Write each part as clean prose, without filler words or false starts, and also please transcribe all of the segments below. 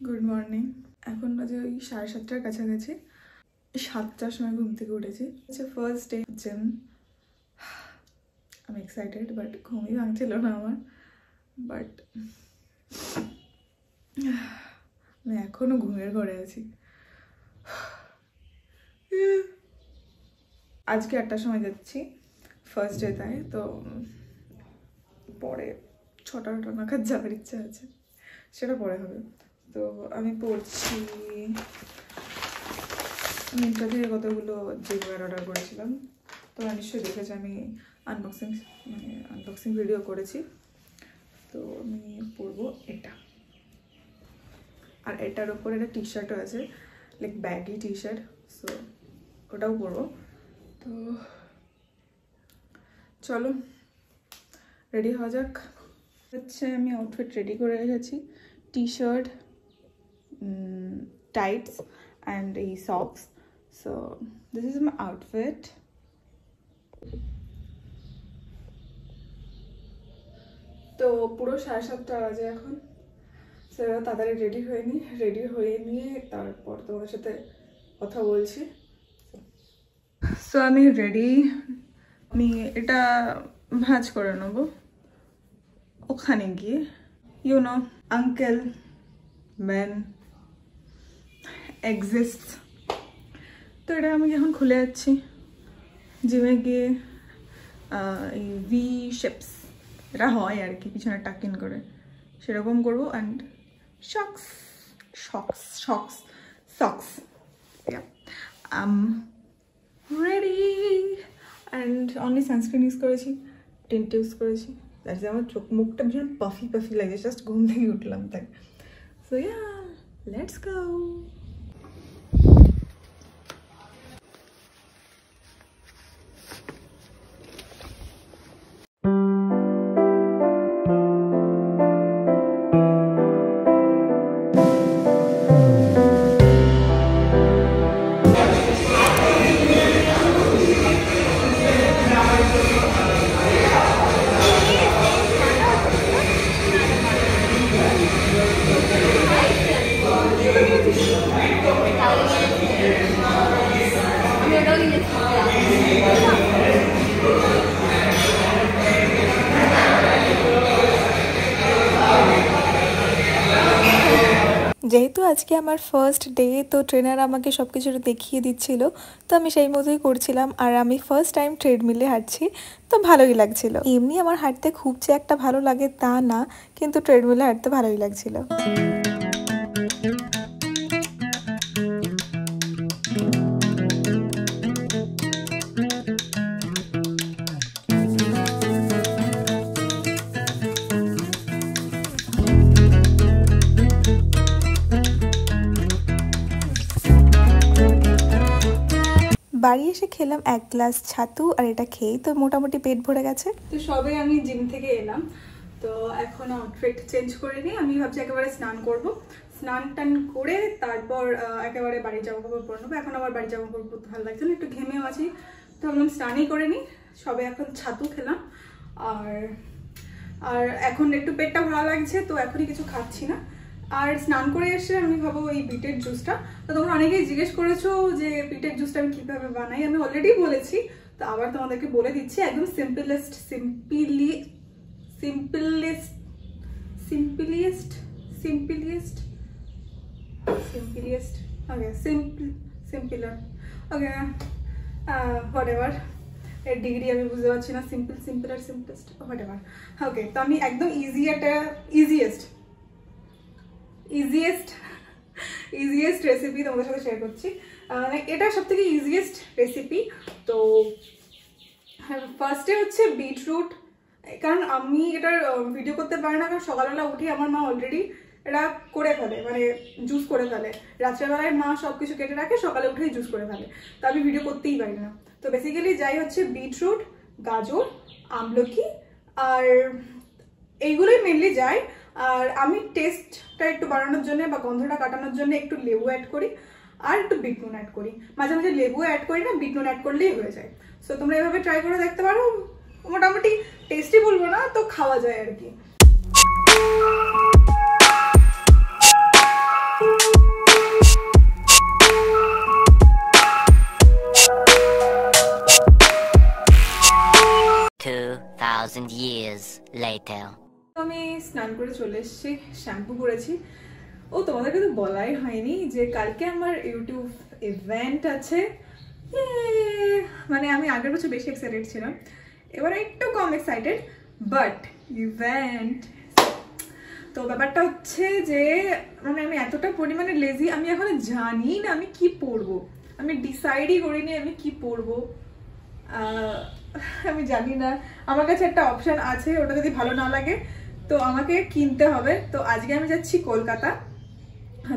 Good morning. এখন বাজে ওই 7:30টার কাছাকাছি। 7টার সময় ঘুম থেকে উঠেছি। First day gym. আমি এক্সাইটেড, বাট ঘুমই ভাঙছিল না আমার। বাট আমি এখনো ঘুমের ঘরে আছি। আজকে 8টার সময় যাচ্ছি, ফার্স্ট ডে, তাই তো পরে 6টা নাগাদ যাওয়ার ইচ্ছা আছে, সেটা পরে হবে। তো আমি পড়ছি, মিন্ত্রা থেকে কতগুলো জিমওয়্যার অর্ডার করেছিলাম। তো নিশ্চয়ই দেখেছি, আমি আনবক্সিং ভিডিও করেছি। তো আমি পরবো এটা, আর এটার উপর একটা টি শার্টও আছে, like baggy T shirt, so ওটাও পরবো। তো চলো রেডি হওয়া যাক। হচ্ছে আমি আউটফিট রেডি করে রেখেছি, T shirt, tights and a socks. So this is my outfit. তো পুরো 7:30 বাজে এখন। তাড়াতাড়ি রেডি হয়ে নিয়ে তারপর তোমাদের সাথে কথা বলছি। সো আমি রেডি। আমি এটা ভাঁজ করে নেবো ওখানে গিয়ে, ইউনো আঙ্কেল ম্যান এক্সিস্ট। তো এটা আমি এখন খুলে যাচ্ছি জিমে গিয়ে। এই ভি শেপস এটা হয় আর কি, পিছনে টাক ইন করে, সেরকম করবো। And socks ready. And only sunscreen use করেছি, টিন্ট ইউজ করেছি। দ্যাটস আমার মুখটা ভীষণ পাফি লাগে, জাস্ট ঘুম থেকে উঠলাম তাই। So yeah, let's go. যেহেতু আজকে আমার ফার্স্ট ডে, তো ট্রেনার আমাকে সব কিছু দেখিয়ে দিচ্ছিল, তো আমি সেই মতোই করছিলাম। আর আমি ফার্স্ট টাইম ট্রেডমিলে হাঁটছি, তো ভালোই লাগছিল। এমনি আমার হাঁটতে খুব যে একটা ভালো লাগে তা না, কিন্তু ট্রেডমিলে হাঁটতে ভালোই লাগছিল। বাড়ি এসে খেলাম 1 গ্লাস ছাতু, আর এটা খেয়েই তো মোটামুটি পেট ভরে গেছে। তো সবে আমি জিম থেকে এলাম, তো এখন আউটফিট চেঞ্জ করে নিই। আমি ভাবছি একেবারে স্নান করব, স্নান টান করে তারপর একেবারে বাড়ি জামা কাপড় পরে নেবো। এখন আমার বাড়ি জামা কাপড় পরতে ভালো লাগছে না, একটু ঘেমেও আছি, তো ভাবলাম স্নানই করে নিই। সবে এখন ছাতু খেলাম, আর এখন একটু পেটটা ভালো লাগছে, তো এখনই কিছু খাচ্ছি না। আর স্নান করে এসে আমি ভাবো এই বিটের জুসটা, তো তোমরা অনেকেই জিজ্ঞেস করেছো যে বিটের জুসটা আমি কীভাবে বানাই। আমি অলরেডি বলেছি, তো আবার তোমাদেরকে বলে দিচ্ছি। একদম সিম্পলেস্ট ওকে, হোয়াটএভার এর ডিগ্রি আমি বুঝতে পারছি না, সিম্পল আর সিম্পলেস্ট হোয়াটএভার। ওকে, তো আমি একদম ইজিয়েস্ট রেসিপি তোমাদের সাথে শেয়ার করছি। এটা সব থেকে ইজিয়েস্ট রেসিপি। তো ফার্স্টে হচ্ছে বিটরুট, কারণ আমি এটার ভিডিও করতে পারি না, কারণ সকালবেলা উঠে আমার মা অলরেডি এটা করে ফেলে, মানে জুস করে ফেলে। রাত্রেবেলায় মা সব কিছু কেটে রাখে, সকালে উঠেই জুস করে ফেলে, তো আমি ভিডিও করতেই পারি না। তো বেসিক্যালি যাই হচ্ছে বিটরুট, গাজর, আমলকি, আর এইগুলোই মেনলি যায়। আর আমি টেস্টটা একটু বাড়ানোর জন্য বা গন্ধটা কাটানোর জন্য একটু লেবু অ্যাড করি, আর একটু বিট নুন অ্যাড করি। মাঝে মাঝে লেবু অ্যাড করি না, বিট নুন অ্যাড করলেই হয়ে যায়। সো তোমরা এভাবে ট্রাই করে দেখতে পারো, মোটামুটি টেস্টি বলবো না, তো খাওয়া যায় আর কি। 2,000 years later. আমি স্নান করে চলে এসেছি, শ্যাম্পু করেছি। ও তোমাদেরকে তো বলাই হয়নি যে কালকে আমার ইউটিউব ইভেন্ট আছে। মানে আমি আগের বছর বেশি এক্সাইটেড ছিলাম, এবার একটু কম এক্সাইটেড, বাট ইভেন্ট। তো ব্যাপারটা হচ্ছে যে মানে আমি এতটা পরিমাণে লেজি, আমি এখনো জানি না আমি কি পরবো, আমি ডিসাইডই করিনি আমি কি পরবো। আমি জানি না, আমার কাছে একটা অপশন আছে, ওটা যদি ভালো না লাগে তো আমাকে কিনতে হবে। তো আজকে আমি যাচ্ছি কলকাতা,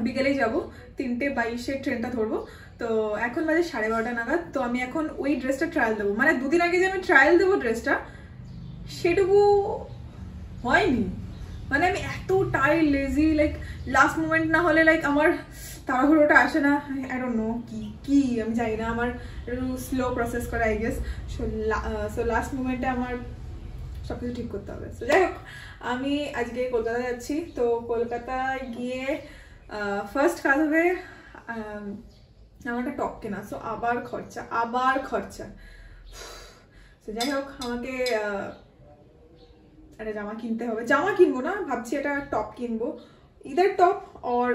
বিকেলেই যাবো, 3:22 ট্রেনটা ধরবো। তো এখন বাজে 12:30 নাগাদ। তো আমি এখন ওই ড্রেসটা ট্রায়াল দেবো, মানে দুদিন আগে যে আমি ট্রায়াল দেবো ড্রেসটা, সেটুকু হয়নি। মানে আমি এতটাই লেজি, লাইক লাস্ট মোমেন্ট না হলে লাইক আমার তাড়াহুড়োটা আসে না। আই ডোন্ট নো কি আমি জানি না, আমার একটু স্লো প্রসেস করে আই গেস। সো লাস্ট মোমেন্টে আমার সব কিছু ঠিক করতে হবে। সো যাই হোক, আমি আজকে কলকাতা যাচ্ছি। তো কলকাতায় গিয়ে ফার্স্ট কাজ হবে আমার একটা টপ কেনা। সো আবার খরচা। সো যাই হোক, আমাকে একটা জামা কিনতে হবে। জামা কিনবো না, ভাবছি একটা টপ কিনবো, ইদার টপ অর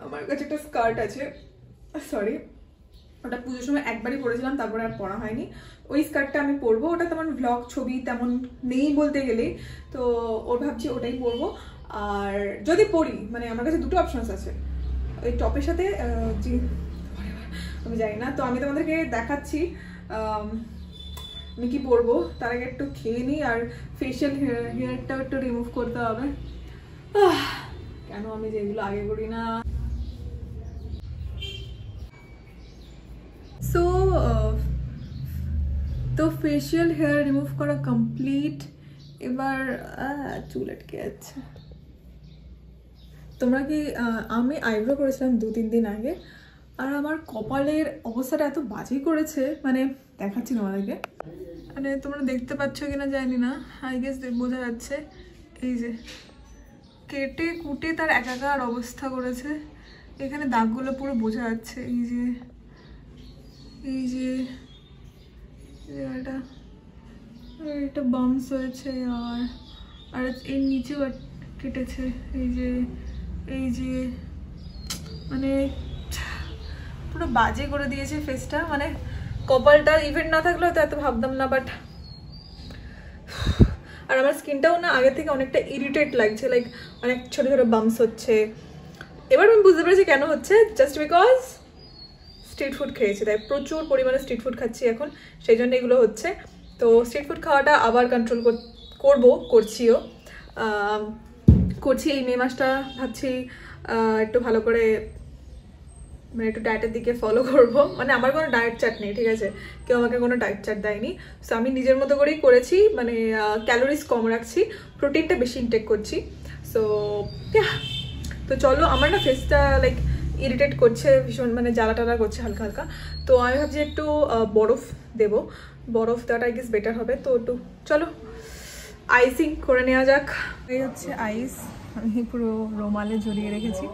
আমার কাছে একটা স্কার্ট আছে, সরি ওটা পুজোর সময় একবারই পরেছিলাম, তারপরে আর পরা হয়নি। ওই স্কার্টটা আমি পরবো, ওটা তেমন ভ্লগ ছবি তেমন নেই বলতে গেলে, তো ওর ভাবছি ওটাই পরবো। আর যদি পরি, মানে আমার কাছে দুটো অপশনস আছে ওই টপের সাথে, আমি জানি না। তো আমি তোমাদেরকে দেখাচ্ছি আমি কি পরবো। তার আগে একটু খেয়ে নিই, আর ফেশিয়াল হেয়ারটাও একটু রিমুভ করতে হবে। কেন আমি যেগুলো আগে করি না। সো তো ফেশিয়াল হেয়ার রিমুভ করা কমপ্লিট। এবার চুল আটকে যাচ্ছে। তোমরা কি, আমি আইব্রো করেছিলাম 2-3 দিন আগে, আর আমার কপালের অবস্থাটা এত বাজে করেছে, মানে দেখাচ্ছি তোমাদেরকে, মানে তোমরা দেখতে পাচ্ছ কিনা জানি না, আই গেস বোঝা যাচ্ছে। এই যে কেটে কুটে তার একাকার অবস্থা করেছে, এখানে দাগগুলো পুরো বোঝা যাচ্ছে। এই যে এটা বাম্পস হয়েছে, আর এর নিচেও কেটেছে। এই যে মানে পুরো বাজে করে দিয়েছে ফেসটা। মানে কপালটা ইভেন্ট না থাকলেও তো এত ভাবতাম না, বাট আর আমার স্কিনটাও না আগে থেকে অনেকটা ইরিটেট লাগছে, লাইক অনেক ছোট ছোট বাম্পস হচ্ছে। এবার আমি বুঝতে পেরেছি কেন হচ্ছে, জাস্ট বিকজ স্ট্রিট ফুড খেয়েছি, তাই প্রচুর পরিমাণে স্ট্রিট ফুড খাচ্ছি এখন, সেই জন্য এগুলো হচ্ছে। তো স্ট্রিট ফুড খাওয়াটা আবার কন্ট্রোল করছি এই মে মাসটা। ভাবছি একটু ভালো করে, মানে একটু ডায়েটের দিকে ফলো করবো। মানে আমার কোনো ডায়েট চার্ট নেই, ঠিক আছে, কেউ আমাকে কোনো ডায়েট চার্ট দেয়নি। সো আমি নিজের মতো করেই করেছি, মানে ক্যালোরিজ কম রাখছি, প্রোটিনটা বেশি ইনটেক করছি। সো তো চলো, আমার না ফেসটা লাইক ইরিটেট করছে ভীষণ, মানে জ্বালা টালা করছে হালকা হালকা। তো আমি ভাবছি একটু বরফ দেবো, বরফ দেওয়াটা আই গেস বেটার হবে। তো একটু চলো আইসিং করে নেওয়া যাক। এই হচ্ছে আইস, আমি পুরো রোমালে ঝরিয়ে রেখেছি।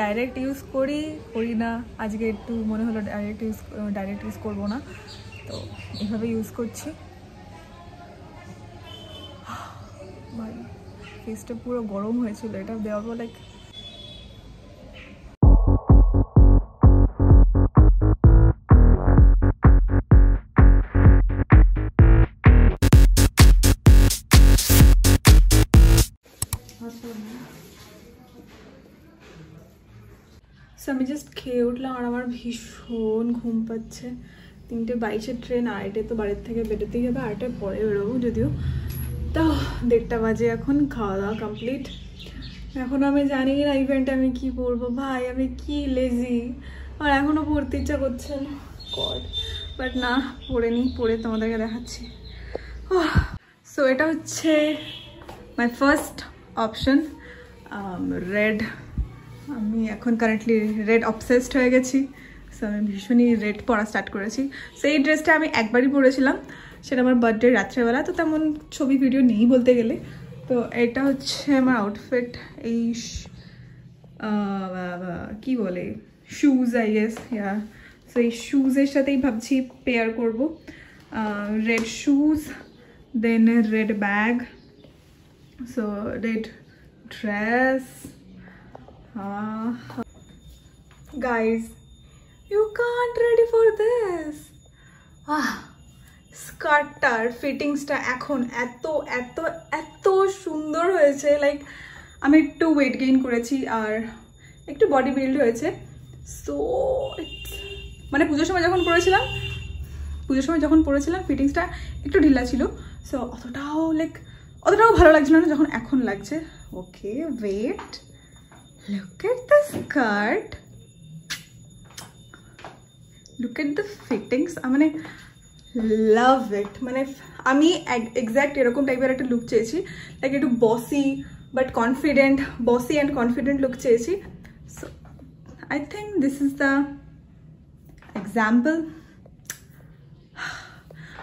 ডাইরেক্ট ইউজ করি না, আজকে একটু মনে হলো ডাইরেক্ট ইউজ করবো না, তো এভাবে ইউজ করছি। ভাই ফেসটা পুরো গরম হয়েছিল, এটা দেওয়ার পর লাইক আমি জাস্ট খেয়ে উঠলাম, আর আমার ভীষণ ঘুম পাচ্ছে। 3:22 ট্রেন, 2:30 তো বাড়ির থেকে বেরোতেই হবে, 2:30 পরে বেরোবো যদিও। তো 1:30 বাজে এখন, খাওয়া দাওয়া কমপ্লিট। এখন আমি জানি না ইভেন্টে আমি কি পরবো। ভাই আমি কি লেজি, আর এখনও পড়তে ইচ্ছা করছে না গড, বাট না পরে তোমাদেরকে দেখাচ্ছি। সো এটা হচ্ছে মাই ফার্স্ট অপশন, রেড। আমি এখন কারেন্টলি রেড অবসেসড হয়ে গেছি। সো আমি ভীষণই রেড পরা স্টার্ট করেছি। সো এই ড্রেসটা আমি একবারই পরেছিলাম, সেটা আমার বার্থডে রাত্রেবেলা, তো তেমন ছবি ভিডিও নেই বলতে গেলে। তো এটা হচ্ছে আমার আউটফিট। এই কি বলে, shoes I guess, yeah. So এই শুজের সাথেই ভাবছি পেয়ার করবো, red shoes then a red bag, so red dress. Guys, you can't ready for this. স্কার্টটার ফিটিংসটা এখন এত এত এত সুন্দর হয়েছে। লাইক আমি একটু ওয়েট গেইন করেছি আর একটু বডি বিল্ড হয়েছে, সো মানে পুজোর সময় যখন পরেছিলাম ফিটিংসটা একটু ঢিলা ছিল, সো অতটাও ভালো লাগছিল না যখন এখন লাগছে। Okay, wait, look at the skirt, look at the fittings, মানে লাভ ইট। মানে আমি এক্স্যাক্ট এরকম টাইপের একটা লুক চেয়েছি, লাইক একটু বসি অ্যান্ড কনফিডেন্ট লুক চেয়েছি। So I think this is the example.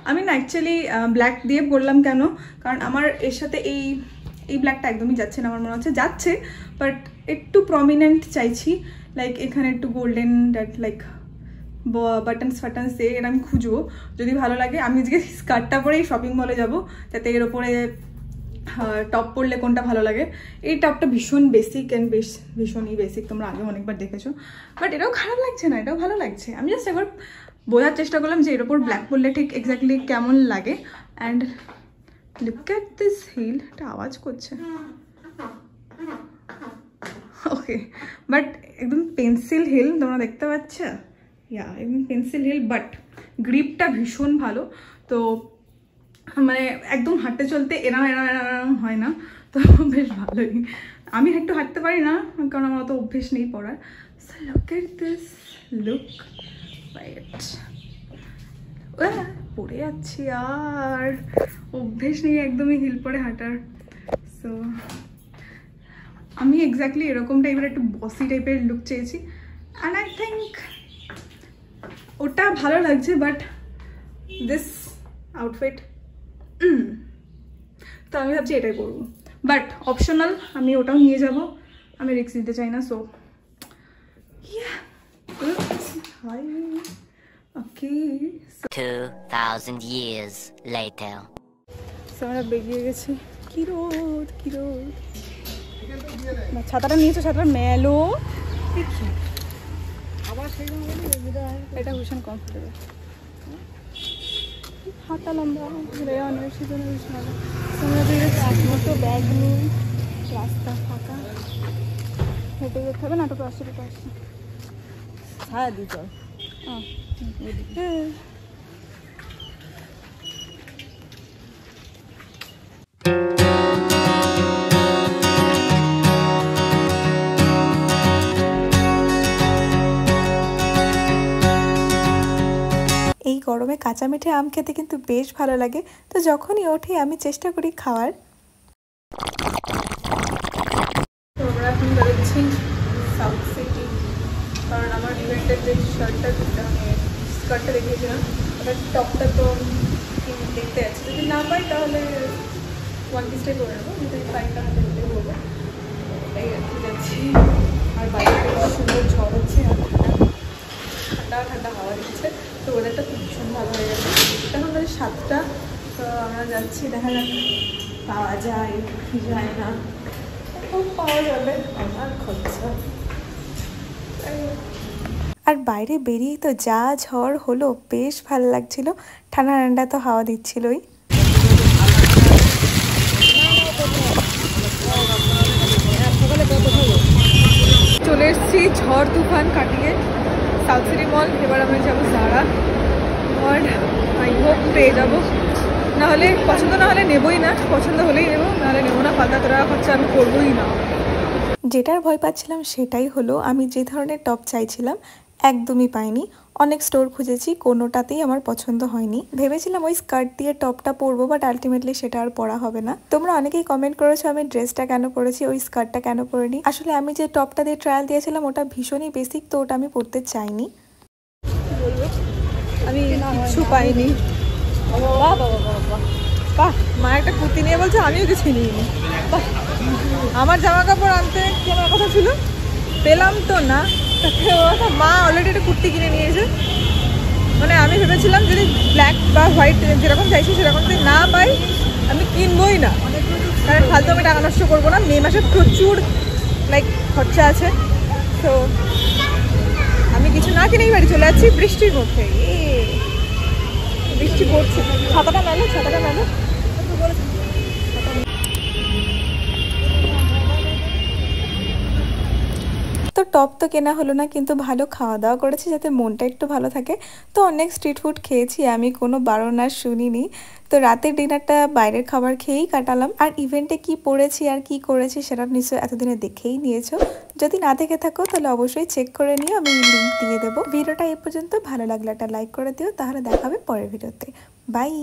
আমি না অ্যাকচুয়ালি ব্ল্যাক দিয়ে পরলাম কেন, কারণ আমার এর সাথে এই ব্ল্যাকটা একদমই যাচ্ছে না, আমার মনে হচ্ছে যাচ্ছে, বাট একটু প্রমিনেন্ট চাইছি। লাইক এখানে একটু গোল্ডেন লাইক বাটনস দিয়ে এটা আমি খুঁজবো, যদি ভালো লাগে। আমি আজকে স্কার্টটা পরেই শপিং মলে যাব, যাতে এর ওপরে টপ পরলে কোনটা ভালো লাগে। এই টপটা ভীষণ বেসিক অ্যান্ড ভীষণই বেসিক, তোমরা আগে অনেকবার দেখেছো, বাট এটাও খারাপ লাগছে না, এটাও ভালো লাগছে। আমি জাস্ট একবার বোঝার চেষ্টা করলাম যে এর ওপর ব্ল্যাক পরলে ঠিক এক্স্যাক্টলি কেমন লাগে। And look at this hill, এটা আওয়াজ করছে, ওকে, বাট একদম পেন্সিল হিল, তোমরা দেখতে পাচ্ছ, একদম পেন্সিল হিল, বাট গ্রিপটা ভীষণ ভালো। তো মানে একদম হাঁটতে চলতে এরম হয় না, তো বেশ ভালোই। আমি একটু হাঁটতে পারি না কারণ আমার অত অভ্যেস নেই পড়ার। So look at this look, right, পড়ে যাচ্ছি আর অভ্যেস নেই একদমই হিল পরে হাঁটার। সো আমি এক্স্যাক্টলি এরকম টাইপের একটু বসি টাইপের লুক চেয়েছি, অ্যান্ড আই থিঙ্ক ওটা ভালো লাগছে, বাট দিস আউটফিট, তো আমি ভাবছি এটাই করবো, বাট অপশনাল, আমি ওটাও নিয়ে যাব, আমি রিস্ক নিতে চাই না। So okay, 2000 years later. So আমরা বেরিয়ে গেছি। কি রোদ, ছাতাটা নিয়েছো, ছাতাটা মেলো, এটা ভীষণ কমফোর্টেবল, হাঁটা লম্বা, রেয়নের সিজনে বেশ ভালো। তোমরা মতো ব্যাগ নিই, রাস্তা ফাঁকা, হেঁটে যেতে হবে, নাটক আসছে ছায়া দিত। এই গরমে কাঁচা মিঠে আম খেতে কিন্তু বেশ ভালো লাগে, তো যখনই ওঠে আমি চেষ্টা করি খাওয়ার। আমরা এখন বেরোচ্ছি সাউথ সিটি, কারণ আমার ইভেন্টের যে স্কার্টটা দেখিয়েছিলাম, ওটার টপটা তো দেখতে যাচ্ছি, যদি না পাই তাহলে ওয়ান পিসটাই করে নেবো, যদি পাইটা হাতে নিতে বলবো, এটাই আর কি যাচ্ছি। আর বাইরে সুন্দর ঝড় হচ্ছে, ঠান্ডা হাওয়া দিচ্ছে, তো ওদেরটা খুব ভীষণ ভালো হয়ে গেছে। এখন বাজে 7টা, তো আমরা যাচ্ছি, দেখা যাক পাওয়া যায় কি যায় না, খুব পাওয়া যাবে, আমার খরচা। আর বাইরে বেরিয়েই তো যা ঝড় হলো, বেশ ভালো লাগছিল, ঠান্ডা ঠান্ডা তো হাওয়া দিচ্ছিলই। চলে এসেছি ঝড় তুফান কাটিয়ে সাউথ সিটি মল। এবার আমি যাবো জারা, আর আই হোপ পেয়ে যাবো, নাহলে পছন্দ না হলে নেবই না, পছন্দ হলেই নেবো, নাহলে নেবো না, ফালতু টাকা খরচা আমি করবোই না। যেটার ভয় পাচ্ছিলাম সেটাই হলো, আমি যে ধরনের টপ চাইছিলাম একদমই পাইনি। অনেক স্টোর খুঁজেছি, কোনোটাতেই আমার পছন্দ হয়নি। ভেবেছিলাম ওই স্কার্ট দিয়ে টপটা পরবো, বাট আলটিমেটলি সেটা আর পরা হবে না। তোমরা অনেকেই কমেন্ট করেছো আমি ড্রেসটা কেন পরেছি, ওই স্কার্টটা কেন পরিনি। আসলে আমি যে টপটা দিয়ে ট্রায়াল দিয়েছিলাম ওটা ভীষণই বেসিক, তো ওটা আমি পরতে চাইনি। আমি কিছু পাইনি। বাহ, মা একটা কুর্তি নিয়ে বলছে, আমিও কিছু নিইনি। আমার জামা কাপড় আনতে কি আমার কথা ছিল, পেলাম তো না, মা অলরেডি একটা কুর্তি কিনে নিয়েছে। মানে আমি ভেবেছিলাম যদি ব্ল্যাক বা হোয়াইট যেরকম চাইছি সেরকম যদি না পাই আমি কিনবই না, কারণ ফালতু আমি টাকা নষ্ট করবো না। মে মাসে প্রচুর লাইক খরচা আছে, তো আমি কিছু না কিনেই বাড়ি চলে যাচ্ছি বৃষ্টির মধ্যে। বৃষ্টি পড়ছে, ছাতাটা মেলো। তো টপ তো কেনা হলো না, কিন্তু ভালো খাওয়া দাওয়া করেছি যাতে মনটা একটু ভালো থাকে। তো অনেক স্ট্রিট ফুড খেয়েছি, আমি কোনো বারণ আর শুনিনি। তো রাতের ডিনারটা বাইরের খাবার খেয়েই কাটালাম। আর ইভেন্টে কি পড়েছি আর কি করেছি সেটা নিশ্চয়ই এতদিনে দেখেই নিয়েছো। যদি না দেখে থাকো তাহলে অবশ্যই চেক করে নিও, আমি লিঙ্ক দিয়ে দেবো। ভিডিওটা এই পর্যন্ত, ভালো লাগলে একটা লাইক করে দিও। তাহলে দেখা হবে পরের ভিডিওতে। বাই।